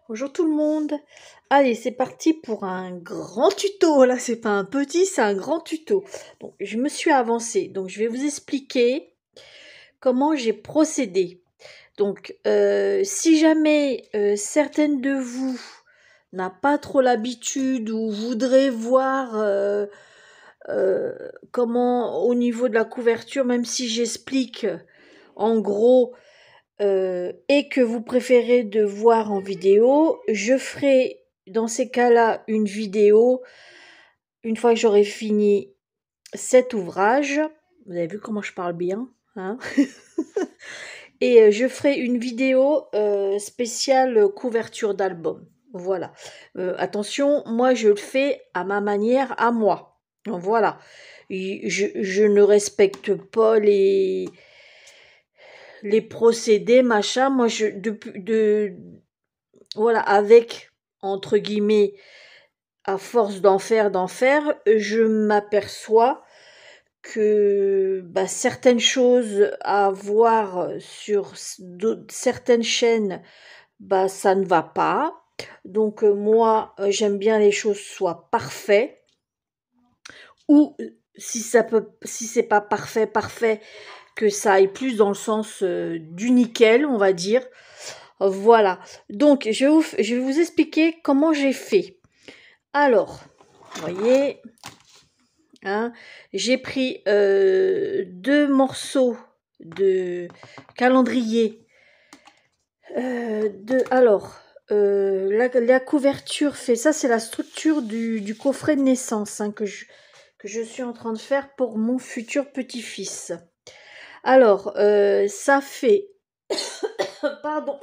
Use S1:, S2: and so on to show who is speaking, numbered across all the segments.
S1: Bonjour tout le monde. Allez, c'est parti pour un grand tuto. Là, c'est pas un petit, c'est un grand tuto. Donc, je me suis avancée. Donc, je vais vous expliquer comment j'ai procédé. Donc, si jamais certaines de vous n'a pas trop l'habitude ou voudrait voir comment au niveau de la couverture, même si j'explique en gros et que vous préférez de voir en vidéo, je ferai dans ces cas-là une vidéo une fois que j'aurai fini cet ouvrage. Vous avez vu comment je parle bien, hein? Et je ferai une vidéo spéciale couverture d'album. Voilà. Attention, moi je le fais à ma manière, à moi. Donc, voilà. Je ne respecte pas les procédés, machin. Moi, voilà, avec, entre guillemets, à force d'en faire, je m'aperçois que certaines choses à voir sur certaines chaînes, ça ne va pas. Donc moi, j'aime bien les choses soient parfaites. Ou si c'est pas parfait, que ça aille plus dans le sens du nickel, on va dire. Voilà. Donc je vais vous expliquer comment j'ai fait. Alors, vous voyez, hein, j'ai pris 2 morceaux de calendrier. La couverture fait ça, c'est la structure du coffret de naissance, hein, que je suis en train de faire pour mon futur petit-fils. Alors, ça fait... Pardon,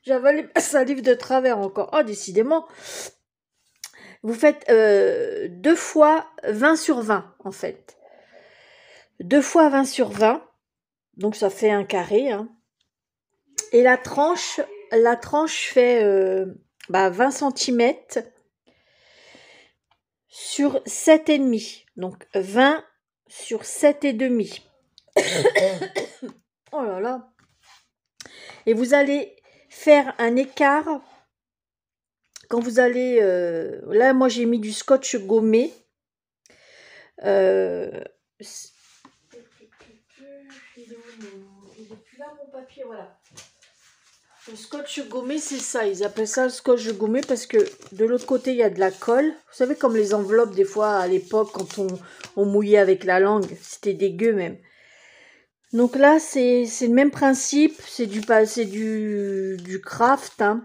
S1: j'avale ma salive de travers encore. Oh, décidément. Vous faites 2 fois 20 sur 20, en fait. 2 fois 20 sur 20. Donc, ça fait un carré. Hein. Et la tranche fait 20 cm sur 7,5. Donc, 20 sur 7,5. Oh là là. Et vous allez faire un écart. Quand vous allez... là, moi, j'ai mis du scotch gommé. Il est plus là, mon papier, voilà. Le scotch gommé, c'est ça. Ils appellent ça le scotch gommé parce que de l'autre côté, il y a de la colle. Vous savez, comme les enveloppes, des fois, à l'époque, quand on mouillait avec la langue. C'était dégueu, même. Donc là, c'est le même principe. C'est du craft, hein.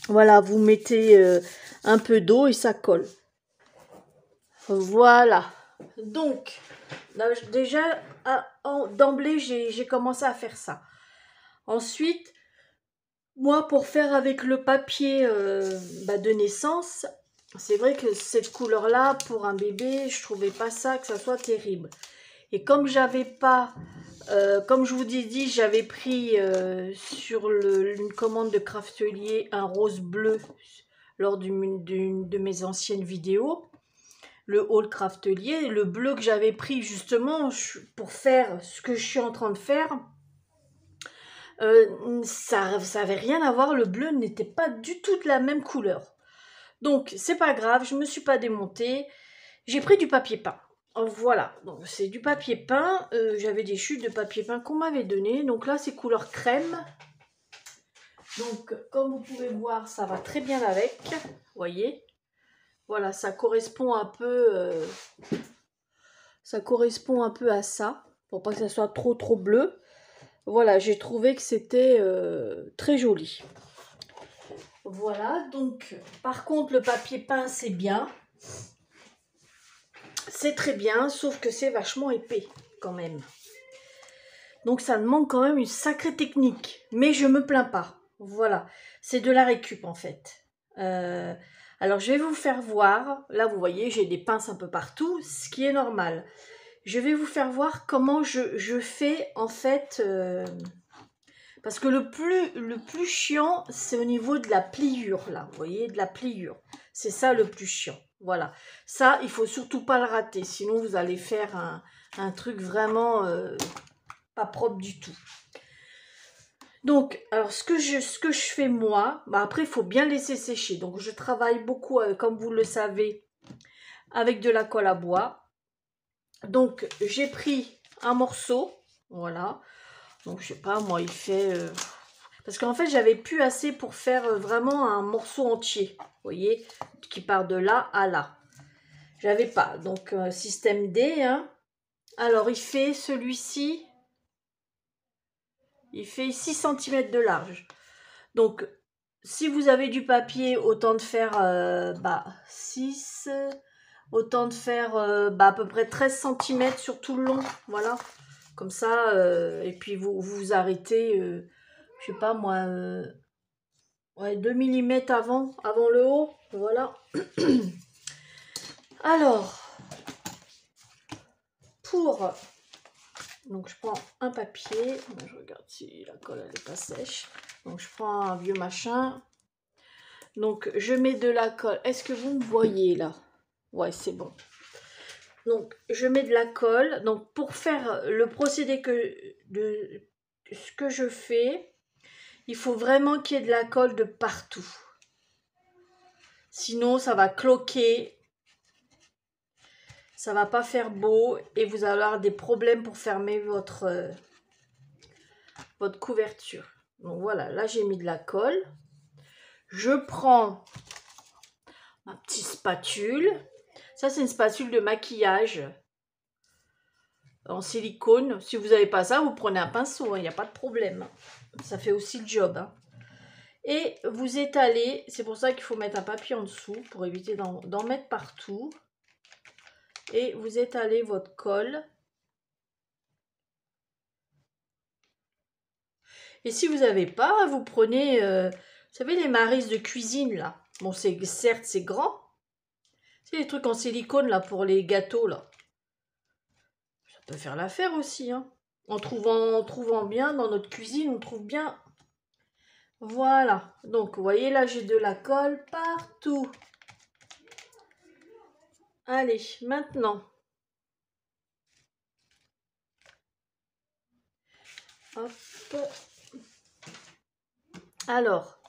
S1: Voilà, vous mettez un peu d'eau et ça colle. Voilà. Donc, là, déjà, d'emblée, j'ai commencé à faire ça. Ensuite, moi, pour faire avec le papier de naissance, c'est vrai que cette couleur-là, pour un bébé, je trouvais pas ça que ça soit terrible. Et comme j'avais pas... comme je vous ai dit, j'avais pris sur une commande de Craftelier un rose bleu lors d'une de mes anciennes vidéos, le haul Craftelier. Le bleu que j'avais pris justement pour faire ce que je suis en train de faire, ça avait rien à voir. Le bleu n'était pas du tout de la même couleur. Donc, c'est pas grave, je me suis pas démontée. J'ai pris du papier peint. Voilà, donc c'est du papier peint. J'avais des chutes de papier peint qu'on m'avait donné. Donc là, c'est couleur crème. Donc, comme vous pouvez voir, ça va très bien avec. Vous voyez, voilà, ça correspond un peu. Ça correspond un peu à ça, pour pas que ça soit trop bleu. Voilà, j'ai trouvé que c'était très joli. Voilà, donc, par contre, le papier peint, c'est bien. C'est très bien, sauf que c'est vachement épais quand même. Donc ça demande quand même une sacrée technique. Mais je me plains pas. Voilà, c'est de la récup en fait. Alors je vais vous faire voir. Là vous voyez, j'ai des pinces un peu partout, ce qui est normal. Je vais vous faire voir comment je fais en fait. Parce que le plus chiant, c'est au niveau de la pliure là. Vous voyez, de la pliure. C'est ça le plus chiant. Voilà, ça, il faut surtout pas le rater, sinon vous allez faire un truc vraiment pas propre du tout. Donc, alors ce que je fais moi, bah après il faut bien laisser sécher. Donc je travaille beaucoup, comme vous le savez, avec de la colle à bois. Donc j'ai pris un morceau, voilà. Donc je sais pas, moi il fait... parce qu'en fait j'avais plus assez pour faire vraiment un morceau entier, vous voyez, qui part de là à là. J'avais pas, donc système D, hein. Alors il fait celui-ci, il fait 6 cm de large. Donc si vous avez du papier, autant de faire 6, autant de faire à peu près 13 cm sur tout le long, voilà. Comme ça, et puis vous arrêtez, je sais pas moi, ouais, 2 mm avant le haut, voilà. Alors, donc je prends un papier, je regarde si la colle elle est pas sèche, donc je prends un vieux machin, donc je mets de la colle, est-ce que vous me voyez là? Ouais, c'est bon. Donc je mets de la colle, donc pour faire le procédé de ce que je fais, il faut vraiment qu'il y ait de la colle de partout. Sinon, ça va cloquer, ça va pas faire beau et vous allez avoir des problèmes pour fermer votre couverture. Donc voilà, là j'ai mis de la colle. Je prends ma petite spatule. Ça, c'est une spatule de maquillage en silicone. Si vous n'avez pas ça, vous prenez un pinceau, il n'y a pas de problème. Ça fait aussi le job, hein. Et vous étalez, c'est pour ça qu'il faut mettre un papier en dessous pour éviter d'en mettre partout. Et vous étalez votre colle. Et si vous n'avez pas, vous prenez, vous savez, les marises de cuisine là. Bon, certes, c'est grand. C'est les trucs en silicone là pour les gâteaux là. Ça peut faire l'affaire aussi, hein. En trouvant bien dans notre cuisine, on trouve bien. Voilà. Donc, vous voyez là, j'ai de la colle partout. Allez, maintenant. Hop. Alors,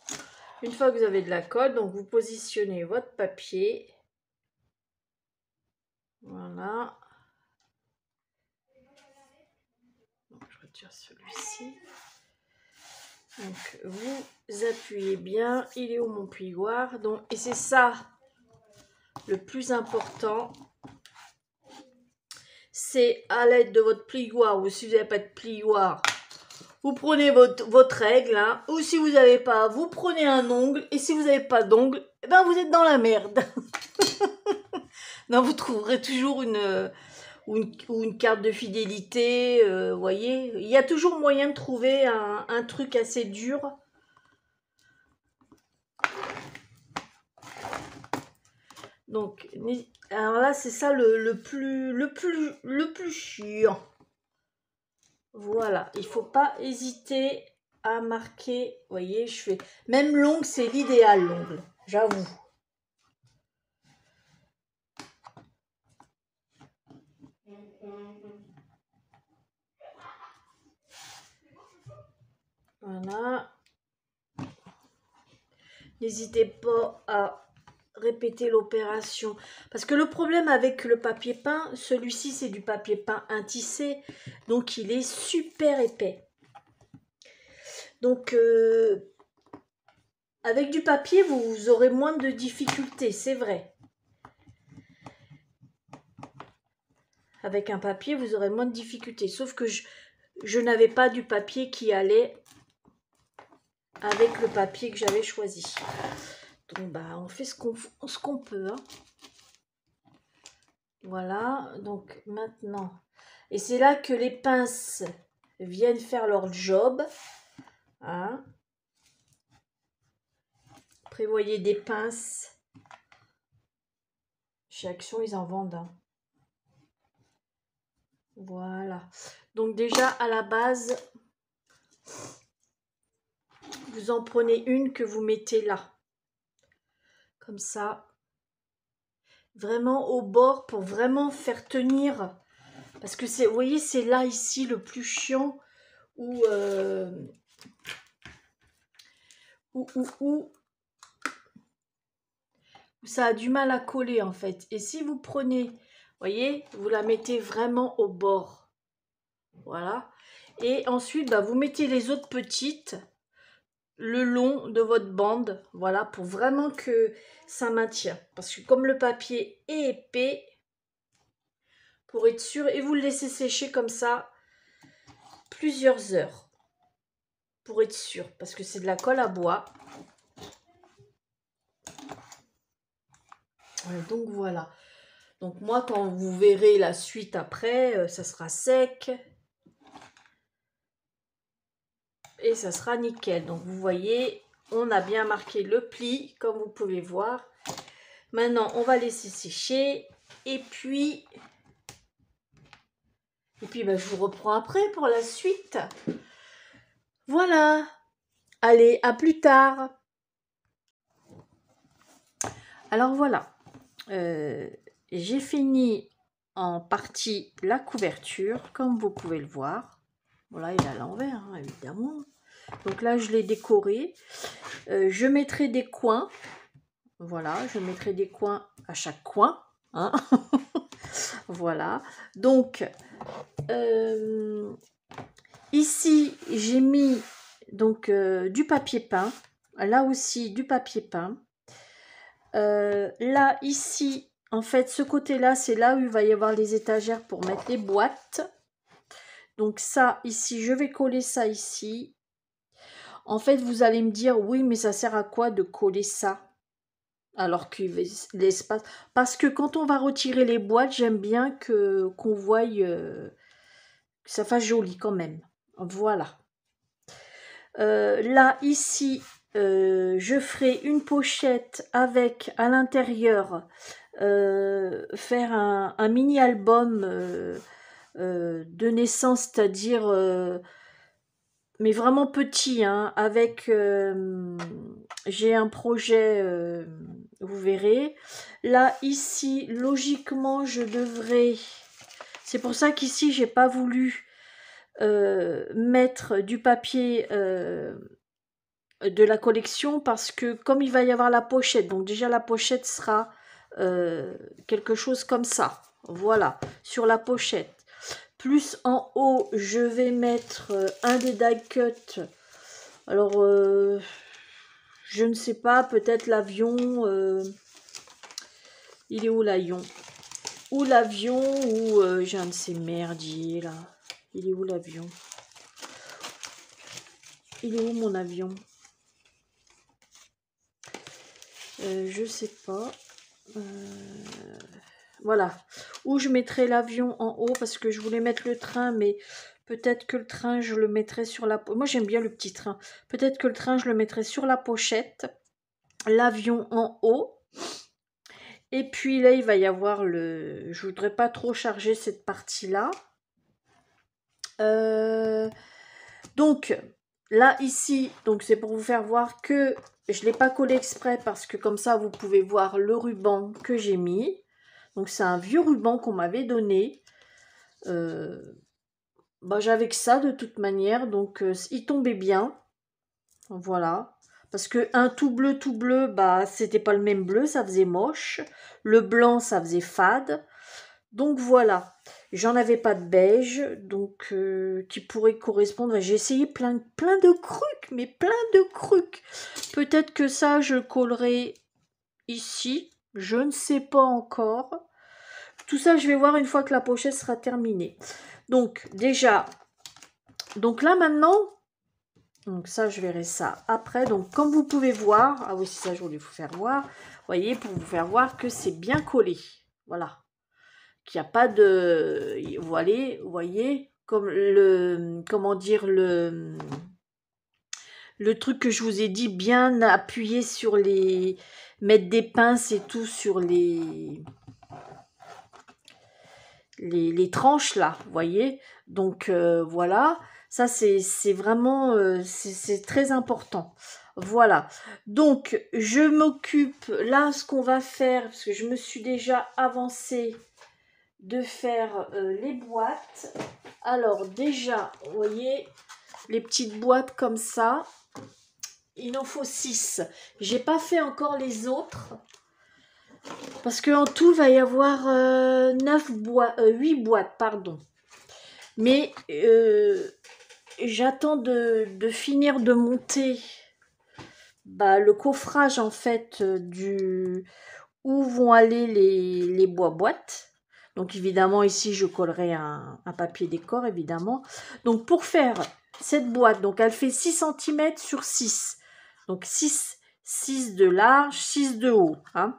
S1: une fois que vous avez de la colle, donc vous positionnez votre papier. Voilà. Donc, je retire celui-ci. Donc, vous appuyez bien. Il est où mon plioir? Donc, et c'est ça le plus important. C'est à l'aide de votre plioir, ou si vous n'avez pas de plioir, vous prenez votre règle, hein, ou si vous n'avez pas, vous prenez un ongle, et si vous n'avez pas d'ongle, eh ben vous êtes dans la merde. Non, vous trouverez toujours une carte de fidélité, vous voyez. Il y a toujours moyen de trouver un truc assez dur. Donc, alors là, c'est ça le plus chiant. Voilà, il faut pas hésiter à marquer. Vous voyez, je fais. Même l'ongle, c'est l'idéal, l'ongle, j'avoue. Voilà. N'hésitez pas à répéter l'opération. Parce que le problème avec le papier peint, celui-ci, c'est du papier peint intissé. Donc, il est super épais. Donc, avec du papier, vous aurez moins de difficultés, c'est vrai. Avec un papier, vous aurez moins de difficultés. Sauf que je n'avais pas du papier qui allait avec le papier que j'avais choisi. Donc, bah, on fait ce qu'on peut, hein. Voilà, donc maintenant... Et c'est là que les pinces viennent faire leur job. Hein. Prévoyez des pinces. Chez Action, ils en vendent, hein. Voilà. Donc déjà, à la base, vous en prenez une que vous mettez là. Comme ça. Vraiment au bord pour vraiment faire tenir. Parce que c'est, vous voyez, c'est là, ici, le plus chiant. Où où ça a du mal à coller en fait. Et si vous prenez, voyez, vous la mettez vraiment au bord. Voilà. Et ensuite, bah, vous mettez les autres petites le long de votre bande. Voilà, pour vraiment que ça maintient. Parce que comme le papier est épais, pour être sûr, et vous le laissez sécher comme ça plusieurs heures. Pour être sûr, parce que c'est de la colle à bois. Donc voilà. Donc moi, quand vous verrez la suite après, ça sera sec. Et ça sera nickel. Donc vous voyez, on a bien marqué le pli, comme vous pouvez voir. Maintenant, on va laisser sécher. Et puis ben, je vous reprends après pour la suite. Voilà. Allez, à plus tard. Alors voilà. J'ai fini en partie la couverture, comme vous pouvez le voir. Voilà, il est à l'envers, hein, évidemment. Donc là, je l'ai décoré. Je mettrai des coins. Voilà, je mettrai des coins à chaque coin. Hein. Voilà. Donc, ici, j'ai mis donc du papier peint. Là aussi, du papier peint. Là, ici, en fait, ce côté-là, c'est là où il va y avoir les étagères pour mettre les boîtes. Donc ça, ici, je vais coller ça ici. En fait, vous allez me dire, oui, mais ça sert à quoi de coller ça? Alors que l'espace... Parce que quand on va retirer les boîtes, j'aime bien qu'on voie que ça fasse joli quand même. Voilà. Là, ici, je ferai une pochette avec à l'intérieur faire un mini-album de naissance, c'est-à-dire mais vraiment petit, hein, avec j'ai un projet, vous verrez. Là, ici, logiquement, je devrais... C'est pour ça qu'ici, j'ai pas voulu mettre du papier de la collection, parce que comme il va y avoir la pochette, donc déjà la pochette sera quelque chose comme ça. Voilà, sur la pochette. Plus en haut, je vais mettre un des die cut. Alors, je ne sais pas, peut-être l'avion. Il est où l'avion? Ou l'avion, ou j'ai un de ces merdiers là. Il est où l'avion? Il est où mon avion? Je sais pas. Voilà. Ou je mettrai l'avion en haut parce que je voulais mettre le train, mais peut-être que le train, je le mettrai sur la... Moi, j'aime bien le petit train. Peut-être que le train, je le mettrai sur la pochette. L'avion en haut. Et puis là, il va y avoir le... Je voudrais pas trop charger cette partie-là. Donc, là, ici, donc c'est pour vous faire voir que je ne l'ai pas collé exprès parce que comme ça, vous pouvez voir le ruban que j'ai mis. Donc, c'est un vieux ruban qu'on m'avait donné. Bah, j'avais que ça de toute manière, donc il tombait bien. Voilà. Parce que un tout bleu, bah, c'était pas le même bleu, ça faisait moche. Le blanc, ça faisait fade. Donc voilà. J'en avais pas de beige, donc qui pourrait correspondre. J'ai essayé plein de trucs, mais plein de trucs. Peut-être que ça, je le collerai ici. Je ne sais pas encore. Tout ça, je vais voir une fois que la pochette sera terminée. Donc déjà, donc là maintenant, donc ça, je verrai ça après. Donc comme vous pouvez voir, ah oui, c'est ça, je voulais vous faire voir. Vous voyez, pour vous faire voir que c'est bien collé. Voilà. Qu'il n'y a pas de... Voilà, vous voyez, comme le... Comment dire, le truc que je vous ai dit, bien appuyé sur les... Mettre des pinces et tout sur les tranches là, vous voyez. Donc voilà, ça c'est vraiment c'est très important. Voilà, donc je m'occupe là, ce qu'on va faire, parce que je me suis déjà avancée, de faire les boîtes. Alors déjà, vous voyez, les petites boîtes comme ça. il en faut 6. J'ai pas fait encore les autres. Parce qu'en tout, il va y avoir 8 boîtes, pardon. Mais j'attends de finir de monter le coffrage, en fait, où vont aller les boîtes. Donc, évidemment, ici, je collerai un papier décor, évidemment. Donc, pour faire cette boîte, donc elle fait 6 cm sur 6. Donc, 6 de large, 6 de haut, hein.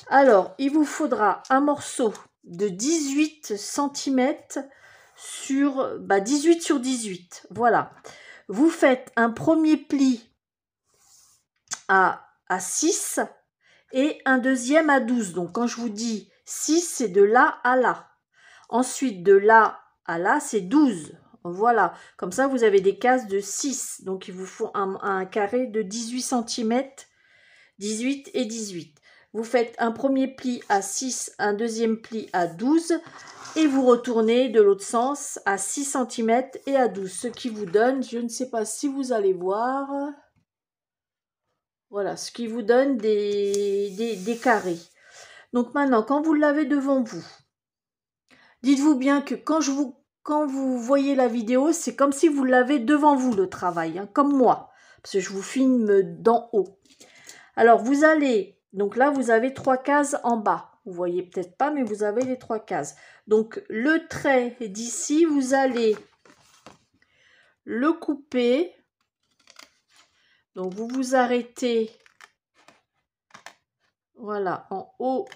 S1: Alors, il vous faudra un morceau de 18 cm sur 18 sur 18. Voilà. Vous faites un premier pli à 6 et un deuxième à 12. Donc, quand je vous dis 6, c'est de là à là. Ensuite, de là à là, c'est 12. Voilà. Comme ça, vous avez des cases de 6. Donc, il vous faut un carré de 18 cm, 18 et 18. Vous faites un premier pli à 6, un deuxième pli à 12 et vous retournez de l'autre sens à 6 cm et à 12. Ce qui vous donne, je ne sais pas si vous allez voir, voilà, ce qui vous donne des carrés. Donc maintenant, quand vous l'avez devant vous, dites-vous bien que quand vous voyez la vidéo, c'est comme si vous l'avez devant vous le travail, hein, comme moi, parce que je vous filme d'en haut. Alors, vous allez, donc là, vous avez 3 cases en bas. Vous voyez peut-être pas, mais vous avez les 3 cases. Donc, le trait d'ici, vous allez le couper. Donc, vous vous arrêtez, voilà, en haut.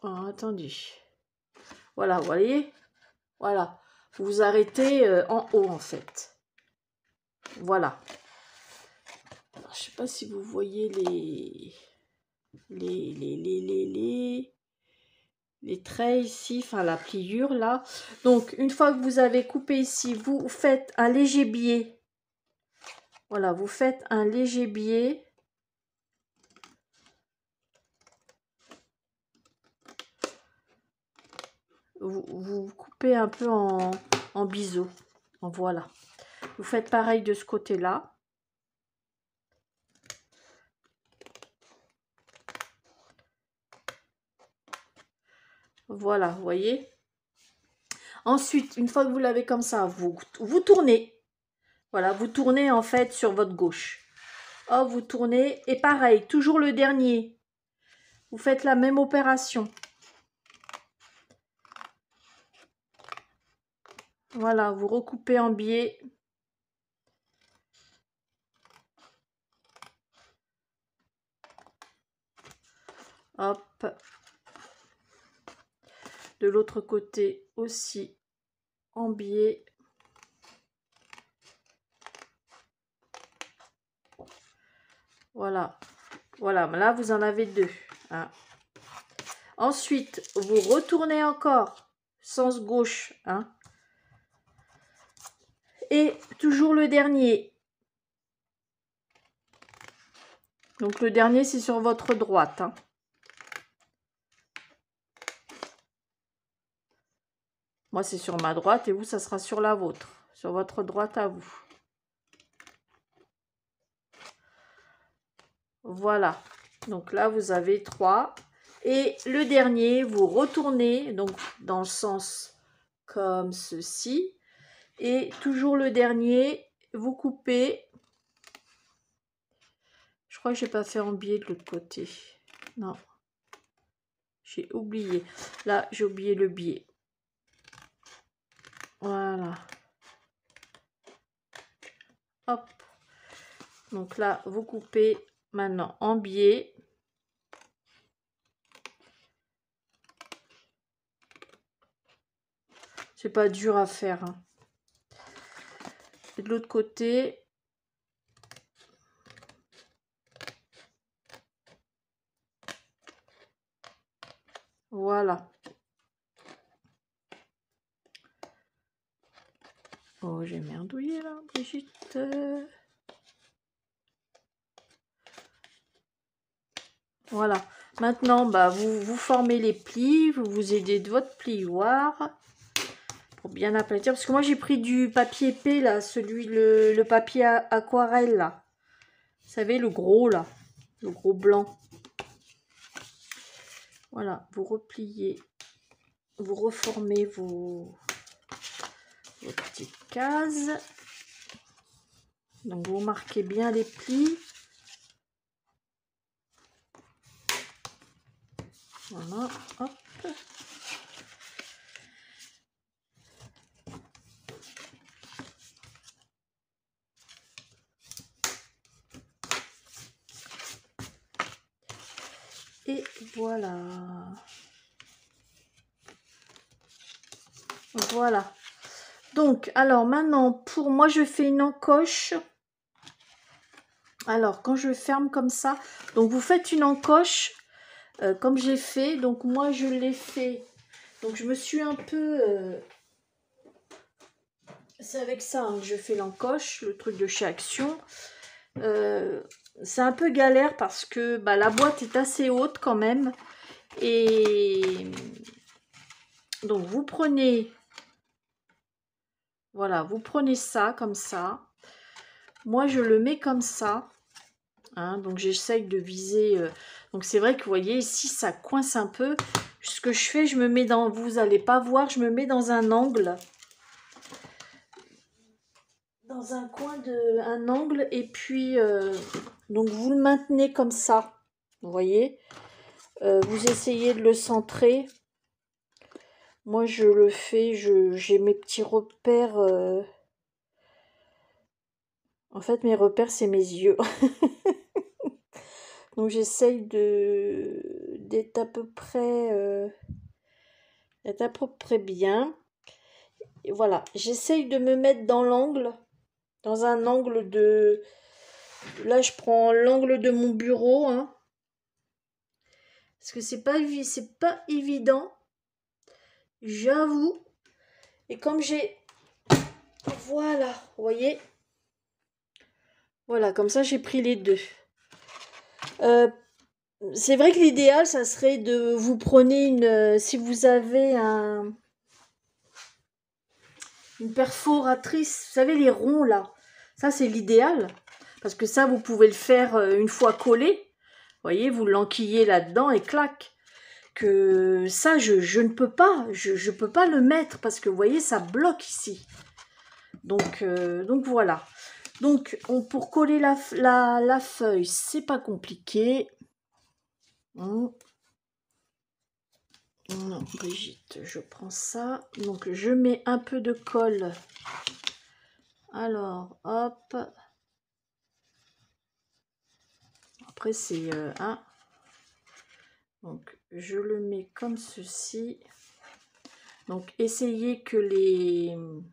S1: Oh, attendez. Voilà, vous voyez? Voilà. Vous vous arrêtez en haut, en fait. Voilà. Alors, je sais pas si vous voyez les traits ici, enfin la pliure là. Donc, une fois que vous avez coupé ici, vous faites un léger biais. Voilà, vous faites un léger biais. Vous coupez un peu en biseau. Voilà. Vous faites pareil de ce côté-là. Voilà, vous voyez. Ensuite, une fois que vous l'avez comme ça, vous tournez. Voilà, vous tournez en fait sur votre gauche. Hop, vous tournez. Et pareil, toujours le dernier. Vous faites la même opération. Voilà, vous recoupez en biais. Hop. De l'autre côté aussi en biais. Voilà. Voilà, là vous en avez 2. Hein. Ensuite, vous retournez encore sens gauche. Hein. Et toujours le dernier. Donc le dernier, c'est sur votre droite. Hein. Moi, c'est sur ma droite et vous, ça sera sur la vôtre. Sur votre droite à vous. Voilà. Donc là, vous avez 3. Et le dernier, vous retournez donc dans le sens comme ceci. Et toujours le dernier, vous coupez. Je crois que j'ai pas fait en biais de l'autre côté. Non. J'ai oublié. Là, j'ai oublié le biais. Voilà. Hop. Donc là, vous coupez maintenant en biais. C'est pas dur à faire. Hein. Et de l'autre côté. Voilà. Oh, j'ai merdouillé là, Brigitte. Voilà. Maintenant, vous formez les plis. Vous vous aidez de votre plioir pour bien aplatir. Parce que moi, j'ai pris du papier épais, là, le papier aquarelle, là. Vous savez, le gros, là. Le gros blanc. Voilà, vous repliez, vous reformez vos petites cases. Donc, vous marquez bien les plis. Voilà, hop. Et voilà. Voilà. Donc, alors maintenant, pour moi, je fais une encoche. Alors, quand je ferme comme ça, donc vous faites une encoche comme j'ai fait. Donc, moi, je l'ai fait. Donc, je me suis un peu... c'est avec ça hein, que je fais l'encoche, le truc de chez Action. C'est un peu galère parce que bah, la boîte est assez haute quand même. Et donc, vous prenez... Voilà, vous prenez ça comme ça. Moi, je le mets comme ça. Hein, donc, j'essaye de viser. Donc, c'est vrai que vous voyez, ici, ça coince un peu. Ce que je fais, je me mets dans... Vous n'allez pas voir, je me mets dans un angle. Dans un coin de... Un angle. Et puis, donc, vous le maintenez comme ça. Vous voyez. Vous essayez de le centrer. Moi, je le fais. J'ai mes petits repères... En fait, mes repères, c'est mes yeux. Donc, j'essaye d'être à peu près bien. Et voilà, j'essaye de me mettre dans l'angle, dans un angle de... Là, je prends l'angle de mon bureau, hein, parce que c'est pas évident, j'avoue. Et comme j'ai... Voilà, vous voyez. Voilà, comme ça, j'ai pris les deux. C'est vrai que l'idéal, ça serait de vous prenez une... si vous avez une perforatrice, vous savez, les ronds, là. Ça, c'est l'idéal. Parce que ça, vous pouvez le faire une fois collé. Vous voyez, vous l'enquillez là-dedans et clac. Que ça, je ne peux pas. Je peux pas le mettre parce que, vous voyez, ça bloque ici. Donc voilà. Donc, pour coller la feuille, c'est pas compliqué. Non, Brigitte, je prends ça. Donc, je mets un peu de colle. Alors, hop. Après, c'est un. Donc, je le mets comme ceci. Donc, essayez que vous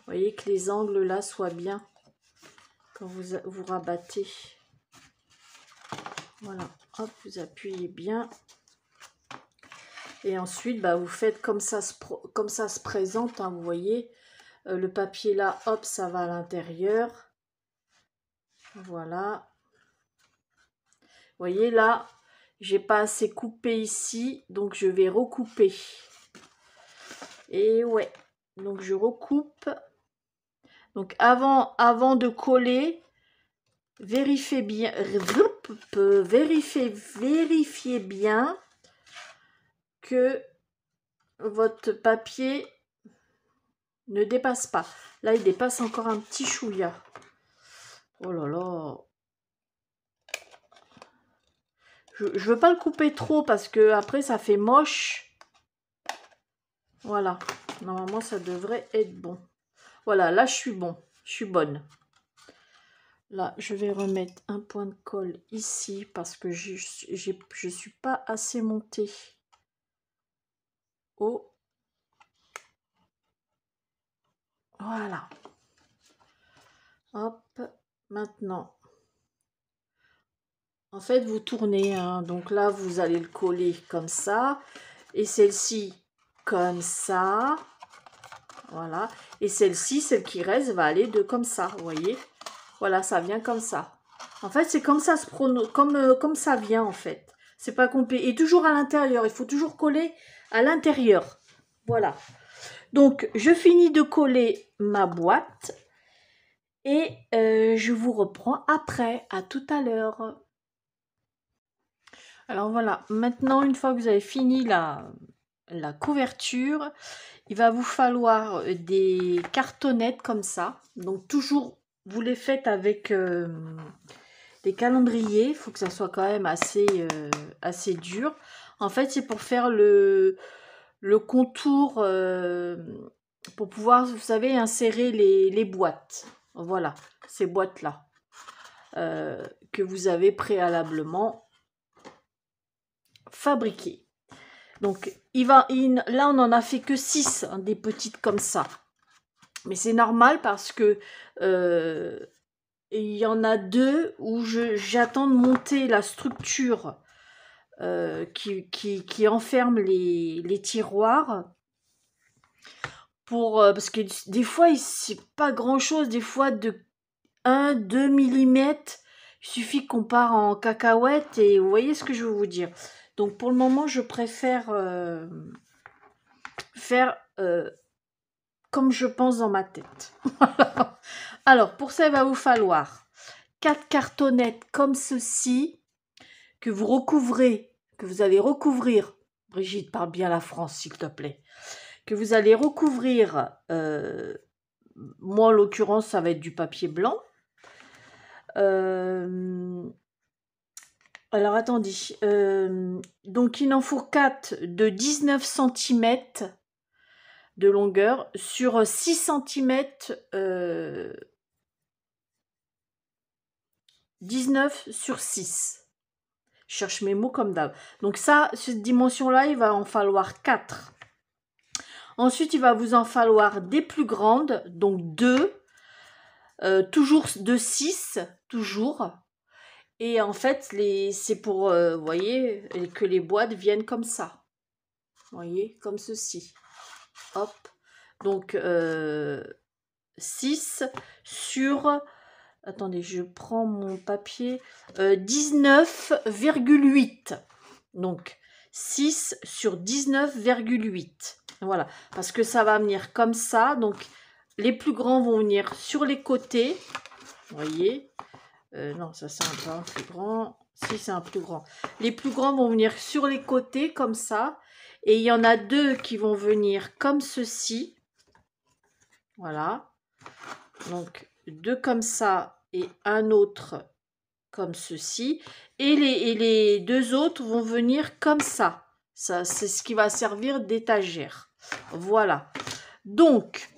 S1: voyez que les angles là soient bien quand vous rabattez. Voilà, hop, vous appuyez bien. Et ensuite, bah, vous faites comme ça se présente, hein, vous voyez. Le papier là, hop, ça va à l'intérieur. Voilà. Vous voyez là, j'ai pas assez coupé ici, donc je vais recouper. Et ouais, donc je recoupe. Donc avant de coller, vérifiez bien que votre papier ne dépasse pas. Là, il dépasse encore un petit chouïa. Oh là là. Je veux pas le couper trop parce que après ça fait moche. Voilà. Normalement, ça devrait être bon. Voilà, là, je suis bon. Je suis bonne. Là, je vais remettre un point de colle ici parce que je suis pas assez montée. Oh. Voilà. Hop. Maintenant. En fait, vous tournez. Hein, donc là, vous allez le coller comme ça. Et celle-ci, comme ça. Voilà. Et celle-ci, celle qui reste, va aller de comme ça. Vous voyez? Voilà, ça vient comme ça. En fait, c'est comme ça se prononce, comme ça vient en fait. C'est pas compliqué. Et toujours à l'intérieur. Il faut toujours coller à l'intérieur. Voilà. Donc, je finis de coller ma boîte et je vous reprends après. À tout à l'heure. Alors voilà, maintenant, une fois que vous avez fini la couverture, il va vous falloir des cartonnettes comme ça. Donc, toujours, vous les faites avec des calendriers. Il faut que ça soit quand même assez dur. En fait, c'est pour faire le contour, pour pouvoir, vous savez, insérer les boîtes. Voilà, ces boîtes-là que vous avez préalablement fabriquées. Donc, là, on n'en a fait que 6, hein, des petites comme ça. Mais c'est normal parce que il y en a 2 où j'attends de monter la structure qui enferme les tiroirs. Parce que des fois, c'est pas grand-chose. Des fois, de 1-2 millimètres, il suffit qu'on part en cacahuète et vous voyez ce que je veux vous dire. Donc, pour le moment, je préfère faire comme je pense dans ma tête. Alors, pour ça, il va vous falloir 4 cartonnettes comme ceci que vous allez recouvrir. Brigitte, parle bien la France, s'il te plaît. Que vous allez recouvrir, moi en l'occurrence, ça va être du papier blanc. Alors, attendez. Donc, il en faut 4 de 19 cm de longueur sur 6 cm, 19 sur 6. Je cherche mes mots comme d'hab. Donc ça, cette dimension-là, il va en falloir 4. Ensuite, il va vous en falloir des plus grandes, donc 2, toujours de 6, toujours. Et en fait, c'est pour, vous voyez, que les boîtes viennent comme ça. Vous voyez, comme ceci. Hop. Donc, 6 sur... Attendez, je prends mon papier. 19,8. Donc, 6 sur 19,8. Voilà. Parce que ça va venir comme ça. Donc, les plus grands vont venir sur les côtés. Vous voyez. Non, ça c'est un peu un plus grand. Si, c'est un plus grand. Les plus grands vont venir sur les côtés comme ça. Et il y en a 2 qui vont venir comme ceci. Voilà. Donc, 2 comme ça et un autre comme ceci. Et les 2 autres vont venir comme ça. Ça, c'est ce qui va servir d'étagère. Voilà. Donc,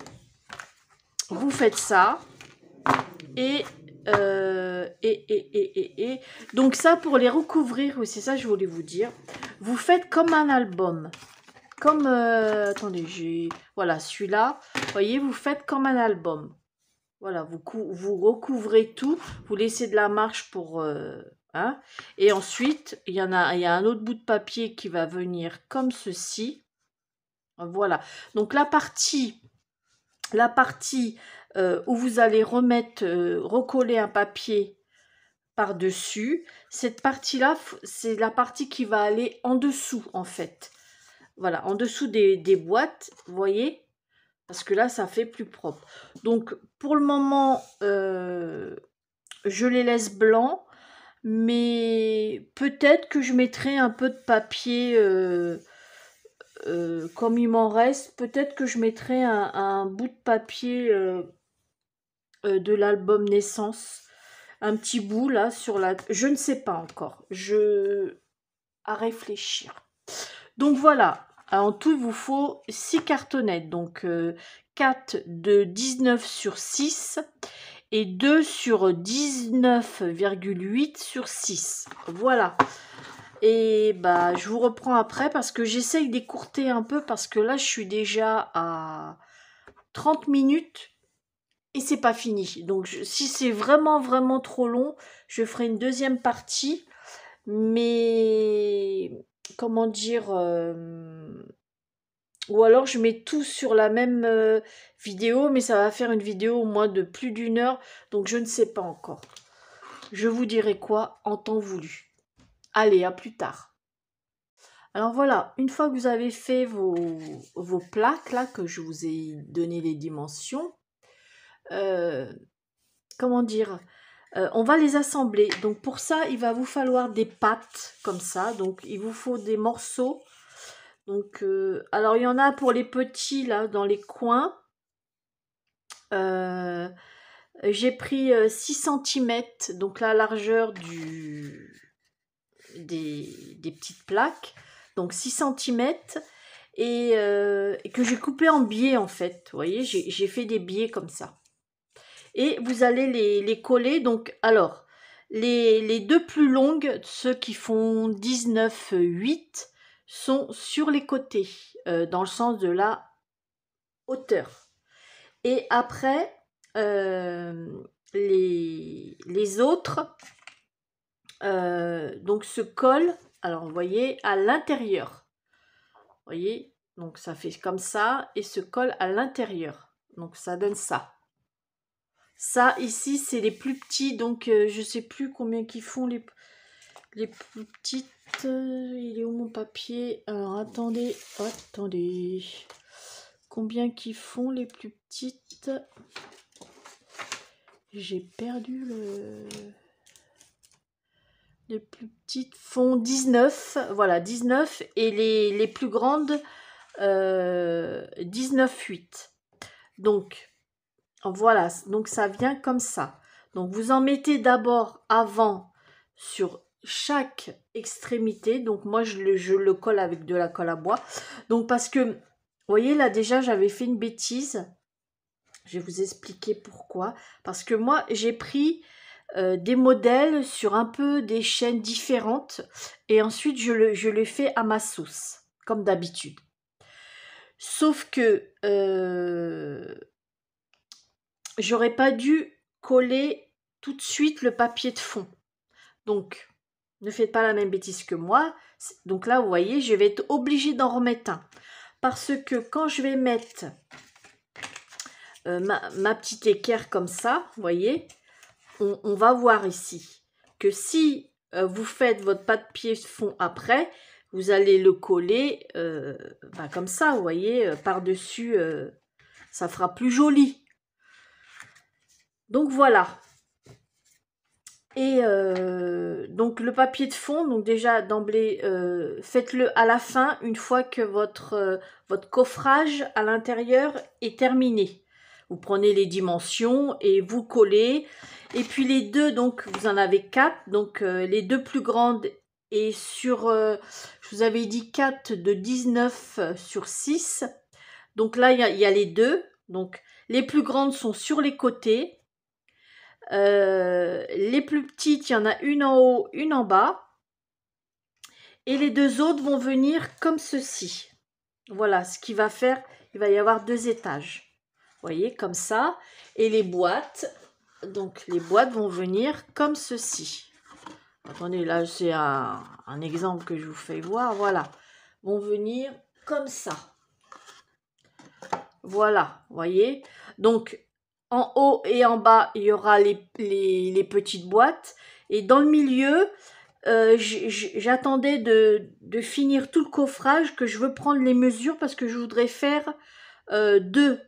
S1: vous faites ça. Et donc ça, pour les recouvrir, oui, c'est ça que je voulais vous dire. Vous faites comme un album. Comme, attendez, voilà, celui-là. Vous voyez, vous faites comme un album. Voilà, vous recouvrez tout, vous laissez de la marge pour... hein, et ensuite, il y a un autre bout de papier qui va venir comme ceci. Voilà. Donc, la partie où vous allez recoller un papier par-dessus, cette partie-là, c'est la partie qui va aller en dessous, en fait. Voilà, en dessous des boîtes, vous voyez ? Parce que là, ça fait plus propre. Donc, pour le moment, je les laisse blancs. Mais peut-être que je mettrai un peu de papier, comme il m'en reste. Peut-être que je mettrai un bout de papier de l'album Naissance. Un petit bout, là, sur la... Je ne sais pas encore. À réfléchir. Donc, voilà. En tout, il vous faut 6 cartonnettes. Donc, 4 de 19 sur 6 et 2 sur 19,8 sur 6. Voilà. Et bah, je vous reprends après parce que j'essaye d'écourter un peu parce que là, je suis déjà à 30 minutes et c'est pas fini. Donc, si c'est vraiment, vraiment trop long, je ferai une deuxième partie. Mais, comment dire... ou alors je mets tout sur la même vidéo, mais ça va faire une vidéo au moins de plus d'1 heure, donc je ne sais pas encore. Je vous dirai quoi en temps voulu. Allez, à plus tard. Alors voilà, une fois que vous avez fait vos plaques, là, que je vous ai donné les dimensions, comment dire, on va les assembler. Donc pour ça, il va vous falloir des pattes comme ça. Donc il vous faut des morceaux. Donc, alors il y en a pour les petits, là, dans les coins. J'ai pris 6 centimètres, donc la largeur des petites plaques. Donc 6 centimètres. Et que j'ai coupé en biais, en fait. Vous voyez, j'ai fait des biais comme ça. Et vous allez les coller. Donc, alors, les deux plus longues, ceux qui font 19,8, sont sur les côtés, dans le sens de la hauteur. Et après, les autres donc se collent, alors vous voyez, à l'intérieur. Vous voyez, donc ça fait comme ça et se colle à l'intérieur. Donc ça donne ça. Ça ici c'est les plus petits, donc je sais plus combien qu'ils font les plus petites. Il est où mon papier? Alors attendez. Combien qu'ils font les plus petites? J'ai perdu le... Les plus petites font 19. Voilà, 19. Et les plus grandes, 19,8. Donc, voilà. Donc, ça vient comme ça. Donc, vous en mettez d'abord avant sur chaque extrémité. Donc, moi, je le colle avec de la colle à bois. Donc, parce que, vous voyez, là, déjà, j'avais fait une bêtise. Je vais vous expliquer pourquoi. Parce que moi, j'ai pris des modèles sur un peu des chaînes différentes. Et ensuite, je le fais à ma sauce, comme d'habitude. Sauf que j'aurais pas dû coller tout de suite le papier de fond. Donc, ne faites pas la même bêtise que moi. Donc là, vous voyez, je vais être obligée d'en remettre un. Parce que quand je vais mettre ma petite équerre comme ça, vous voyez, on va voir ici que si vous faites votre papier de fond après, vous allez le coller comme ça, vous voyez, par-dessus, ça fera plus joli. Donc voilà. Et donc le papier de fond, donc déjà d'emblée, faites-le à la fin, une fois que votre coffrage à l'intérieur est terminé. Vous prenez les dimensions et vous collez. Et puis les deux, donc vous en avez 4, donc les deux plus grandes et sur, je vous avais dit 4 de 19 sur 6. Donc là, il y a les deux. Donc les plus grandes sont sur les côtés. Les plus petites, il y en a une en haut, une en bas. Et les deux autres vont venir comme ceci. Voilà ce qui va faire, il va y avoir 2 étages. Vous voyez, comme ça. Et les boîtes, donc les boîtes vont venir comme ceci. Attendez, là c'est un exemple que je vous fais voir. Voilà, vont venir comme ça. Voilà, vous voyez. Donc, en haut et en bas, il y aura les petites boîtes. Et dans le milieu, j'attendais de finir tout le coffrage, que je veux prendre les mesures parce que je voudrais faire 2.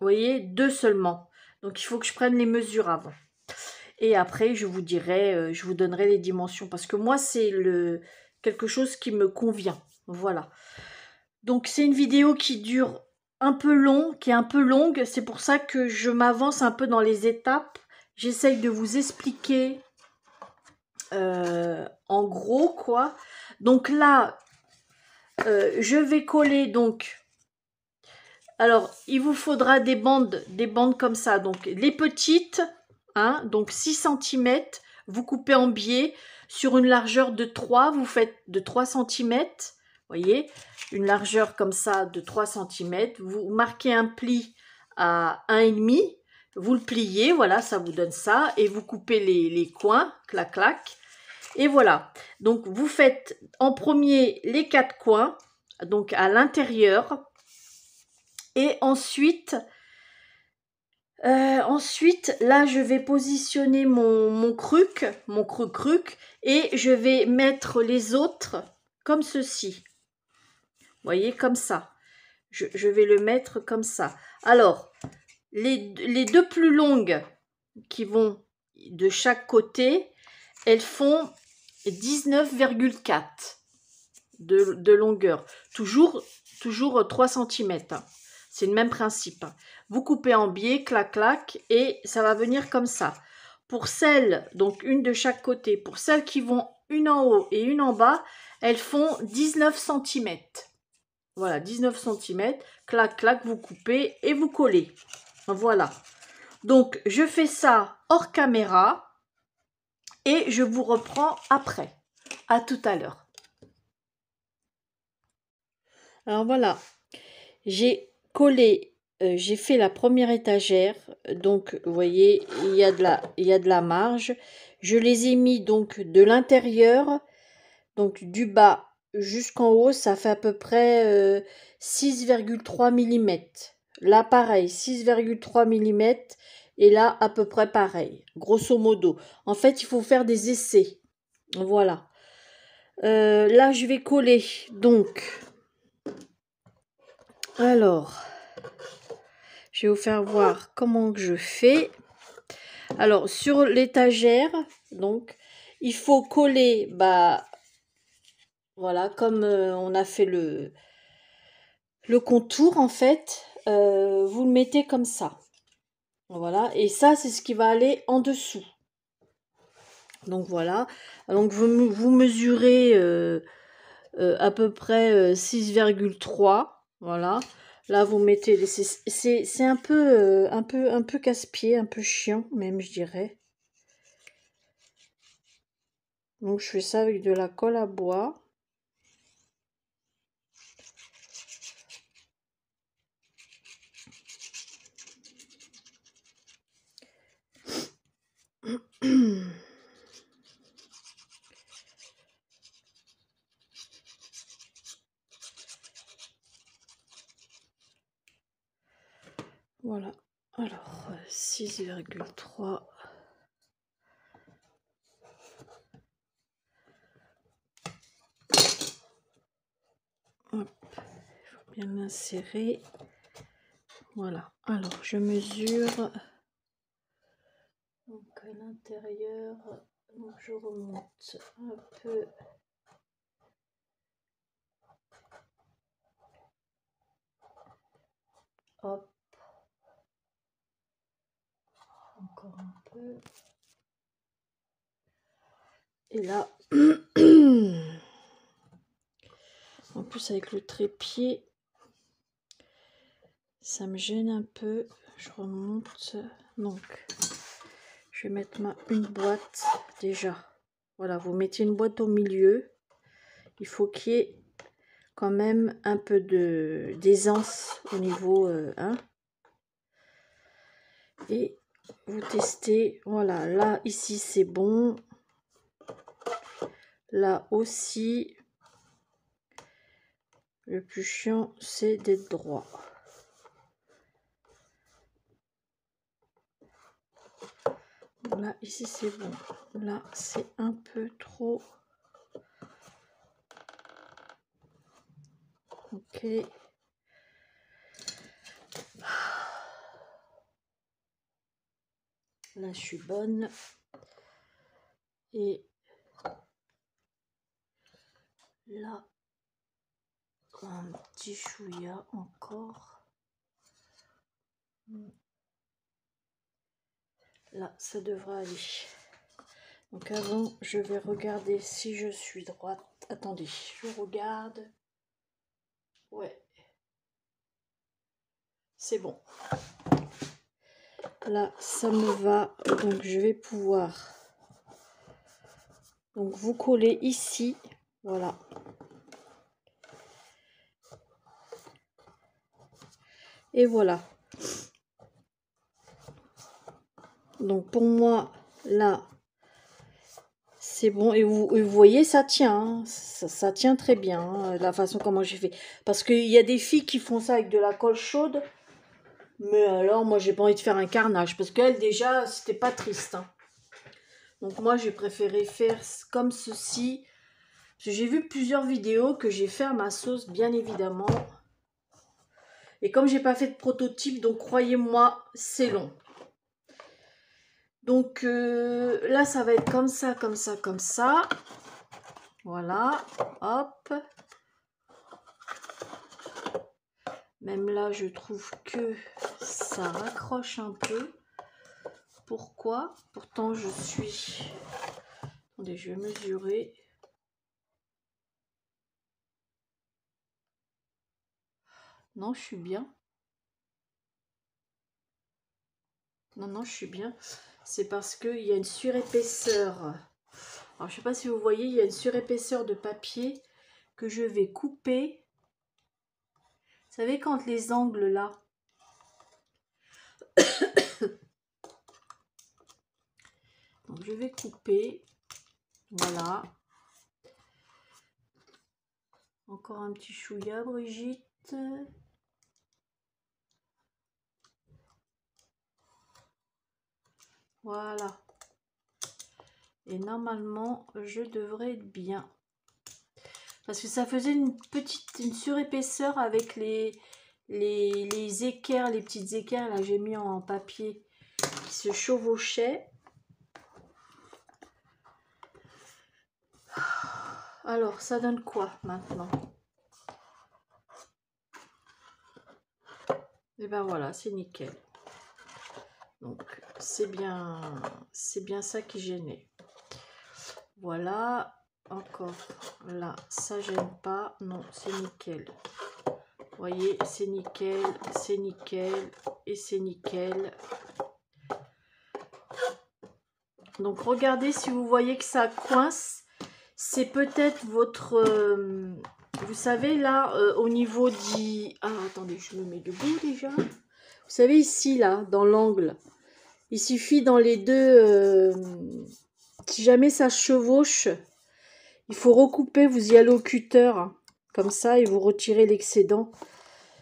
S1: Vous voyez, 2 seulement. Donc, il faut que je prenne les mesures avant. Et après, je vous dirai, je vous donnerai les dimensions. Parce que moi, c'est quelque chose qui me convient. Voilà. Donc, c'est une vidéo qui dure un peu long, qui est un peu longue. C'est pour ça que je m'avance un peu dans les étapes. J'essaye de vous expliquer en gros quoi. Donc là, je vais coller donc. Alors, il vous faudra des bandes comme ça. Donc, les petites, hein, donc 6 cm, vous coupez en biais sur une largeur de 3, vous faites de 3 cm. Voyez, une largeur comme ça de 3 cm. Vous marquez un pli à 1,5. Vous le pliez, voilà, ça vous donne ça. Et vous coupez les coins, clac, clac. Et voilà. Donc, vous faites en premier les 4 coins, donc à l'intérieur. Et ensuite, là, je vais positionner mon cruc, et je vais mettre les autres comme ceci. Vous voyez, comme ça. Je vais le mettre comme ça. Alors, les deux plus longues qui vont de chaque côté, elles font 19,4 de longueur. Toujours 3 cm. C'est le même principe. Vous coupez en biais, clac, clac, et ça va venir comme ça. Pour celles, donc une de chaque côté, pour celles qui vont une en haut et une en bas, elles font 19 cm. Voilà, 19 cm, clac, clac, vous coupez et vous collez. Voilà. Donc, je fais ça hors caméra et je vous reprends après. À tout à l'heure. Alors voilà, j'ai collé, j'ai fait la première étagère. Donc, vous voyez, il y a de la marge. Je les ai mis donc de l'intérieur, donc du bas jusqu'en haut, ça fait à peu près 6,3 mm. Là, pareil, 6,3 mm. Et là, à peu près pareil, grosso modo. En fait, il faut faire des essais. Voilà. Là, je vais coller. Donc, alors, je vais vous faire voir comment que je fais. Alors, sur l'étagère, donc, il faut coller, bah, voilà, comme on a fait le contour, en fait, vous le mettez comme ça. Voilà, et ça, c'est ce qui va aller en dessous. Donc, voilà. Donc, vous mesurez à peu près 6,3. Voilà. Là, vous mettez... C'est un peu casse-pied, un peu chiant, même, je dirais. Donc, je fais ça avec de la colle à bois. Voilà. Alors, 6,3. Hop. Il faut bien l'insérer. Voilà. Alors, je mesure. Donc, à l'intérieur, donc je remonte un peu. Hop. Encore un peu. Et là, en plus avec le trépied, ça me gêne un peu. Je remonte. Donc, je vais mettre une boîte déjà. Voilà, vous mettez une boîte au milieu. Il faut qu'il y ait quand même un peu d'aisance au niveau 1. Et vous testez. Voilà, là, ici, c'est bon. Là aussi. Le plus chiant, c'est d'être droit. Là, ici, c'est bon. Là, c'est un peu trop. Ok. Là, je suis bonne. Et là, un petit chouïa encore. Là, ça devrait aller. Donc avant, je vais regarder si je suis droite. Attendez, je regarde. Ouais. C'est bon. Là, ça me va. Donc, je vais pouvoir... Donc, vous collez ici. Voilà. Et voilà. Donc, pour moi, là, c'est bon. Et vous voyez, ça tient. Hein. Ça tient très bien, hein, la façon comment j'ai fait. Parce qu'il y a des filles qui font ça avec de la colle chaude. Mais alors, moi, j'ai pas envie de faire un carnage. Parce qu'elle, déjà, c'était pas triste. Hein. Donc, moi, j'ai préféré faire comme ceci. Parce que j'ai vu plusieurs vidéos que j'ai fait à ma sauce, bien évidemment. Et comme j'ai pas fait de prototype, donc croyez-moi, c'est long. Donc là, ça va être comme ça, comme ça, comme ça. Voilà, hop. Même là, je trouve que ça raccroche un peu. Pourquoi? Pourtant, je suis... Attendez, je vais mesurer. Non, je suis bien. Non, non, je suis bien. C'est parce qu'il y a une surépaisseur. Alors, je ne sais pas si vous voyez, il y a une surépaisseur de papier que je vais couper. Vous savez, quand les angles là... Donc, je vais couper. Voilà. Encore un petit chouïa, Brigitte. Voilà. Et normalement, je devrais être bien. Parce que ça faisait une surépaisseur avec les équerres, les petites équerres, là, j'ai mis en papier qui se chevauchaient. Alors, ça donne quoi maintenant? Et ben voilà, c'est nickel. Donc, c'est bien ça qui gênait. Voilà, encore là, ça gêne pas. Non, c'est nickel. Vous voyez, c'est nickel et c'est nickel. Donc, regardez si vous voyez que ça coince. C'est peut-être votre... vous savez, là, au niveau du... Ah, attendez, je me mets debout déjà. Vous savez, ici, là, dans l'angle, il suffit dans les deux... si jamais ça chevauche, il faut recouper, vous y allez au cutter, hein, comme ça, et vous retirez l'excédent.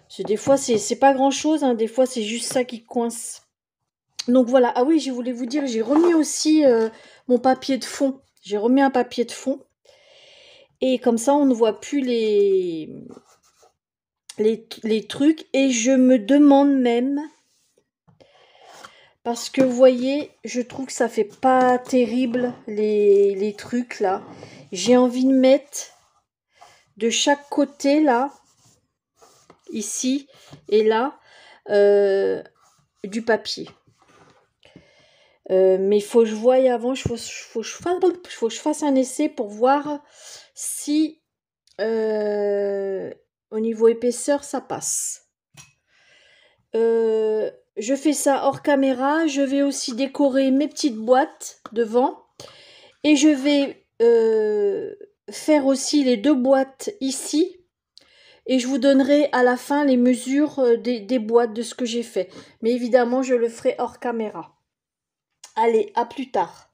S1: Parce que des fois, c'est pas grand-chose, hein, des fois, c'est juste ça qui coince. Donc voilà, ah oui, je voulais vous dire, j'ai remis aussi mon papier de fond. J'ai remis un papier de fond. Et comme ça, on ne voit plus les trucs. Et je me demande même, parce que vous voyez, je trouve que ça fait pas terrible les trucs là. J'ai envie de mettre de chaque côté là, ici et là, du papier. Mais il faut que je voie avant, faut que je fasse un essai pour voir si au niveau épaisseur ça passe. Je fais ça hors caméra. Je vais aussi décorer mes petites boîtes devant et je vais faire aussi les deux boîtes ici. Et je vous donnerai à la fin les mesures des boîtes de ce que j'ai fait. Mais évidemment, je le ferai hors caméra. Allez, à plus tard.